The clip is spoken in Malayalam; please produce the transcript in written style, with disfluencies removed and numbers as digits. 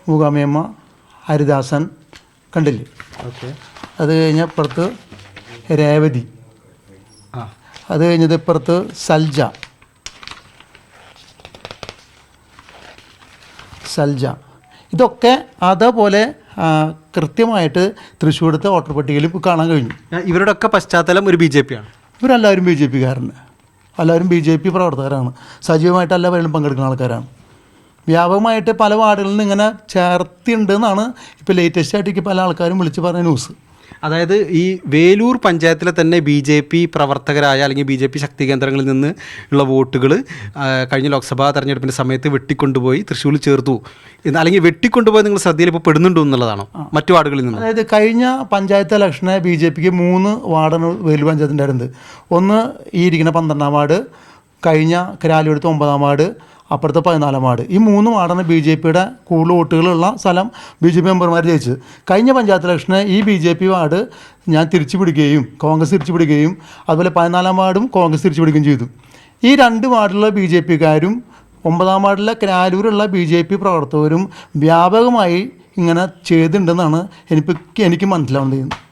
മൂകാംബികമ്മ, ഹരിദാസൻ കണ്ടില്ലേ. ഓക്കെ. അത് കഴിഞ്ഞ ഇപ്പുറത്ത് രേവതി, ആ അത് കഴിഞ്ഞത് ഇപ്പുറത്ത് സൽജ. ഇതൊക്കെ അതേപോലെ കൃത്യമായിട്ട് തൃശ്ശൂരത്തെ വോട്ടർ പട്ടികയിൽ കാണാൻ കഴിഞ്ഞു. ഇവരുടെ ഒക്കെ പശ്ചാത്തലം ഒരു BJP ആണ്. ഇവരെല്ലാവരും BJP കാരന്, എല്ലാവരും BJP പ്രവർത്തകരാണ്, സജീവമായിട്ട് എല്ലാവരും പങ്കെടുക്കുന്ന ആൾക്കാരാണ്. വ്യാപകമായിട്ട് പല വാർഡുകളിൽ നിന്ന് ഇങ്ങനെ ചേർത്തിയുണ്ടെന്നാണ് ഇപ്പോൾ ലേറ്റസ്റ്റ് ആയിട്ട് പല ആൾക്കാരും വിളിച്ച് പറഞ്ഞ ന്യൂസ്. അതായത് ഈ വേലൂർ പഞ്ചായത്തിലെ തന്നെ BJP പ്രവർത്തകരായ അല്ലെങ്കിൽ BJP ശക്തി കേന്ദ്രങ്ങളിൽ നിന്ന് ഉള്ള വോട്ടുകൾ കഴിഞ്ഞ ലോക്സഭാ തെരഞ്ഞെടുപ്പിൻ്റെ സമയത്ത് വെട്ടിക്കൊണ്ടുപോയി തൃശ്ശൂരിൽ ചേർത്തു അല്ലെങ്കിൽ വെട്ടിക്കൊണ്ടുപോയി നിങ്ങൾ ശ്രദ്ധയിൽ ഇപ്പോൾ പെടുന്നുണ്ടോ എന്നുള്ളതാണോ മറ്റു വാർഡുകളിൽ നിന്ന്? അതായത് കഴിഞ്ഞ പഞ്ചായത്ത് ഇലക്ഷന് BJPക്ക് 3 വാർഡാണ് വേലൂർ പഞ്ചായത്തിൻ്റെ. ഒന്ന് ഈ ഇരിക്കുന്ന 12-ാം വാർഡ്, കഴിഞ്ഞ കരാലിയെടുത്ത് 9-ാം വാർഡ്, അപ്പുറത്തെ 14-ാം വാർഡ്. ഈ 3 വാർഡാണ് BJPയുടെ കൂടുതൽ വോട്ടുകളുള്ള സ്ഥലം BJP മെമ്പർമാർ ജയിച്ചത്. കഴിഞ്ഞ പഞ്ചായത്ത് ഇലക്ഷന് ഈ BJP വാർഡ് ഞാൻ തിരിച്ചു പിടിക്കുകയും കോൺഗ്രസ് തിരിച്ചു പിടിക്കുകയും അതുപോലെ 14-ാം വാർഡും കോൺഗ്രസ് തിരിച്ചു പിടിക്കുകയും ചെയ്തു. ഈ 2 വാർഡിലുള്ള BJPക്കാരും 9-ാം വാർഡിലെ കരാലൂരുള്ള BJP പ്രവർത്തകരും വ്യാപകമായി ഇങ്ങനെ ചെയ്തിട്ടുണ്ടെന്നാണ് എനിക്ക് മനസ്സിലാവുന്നത്.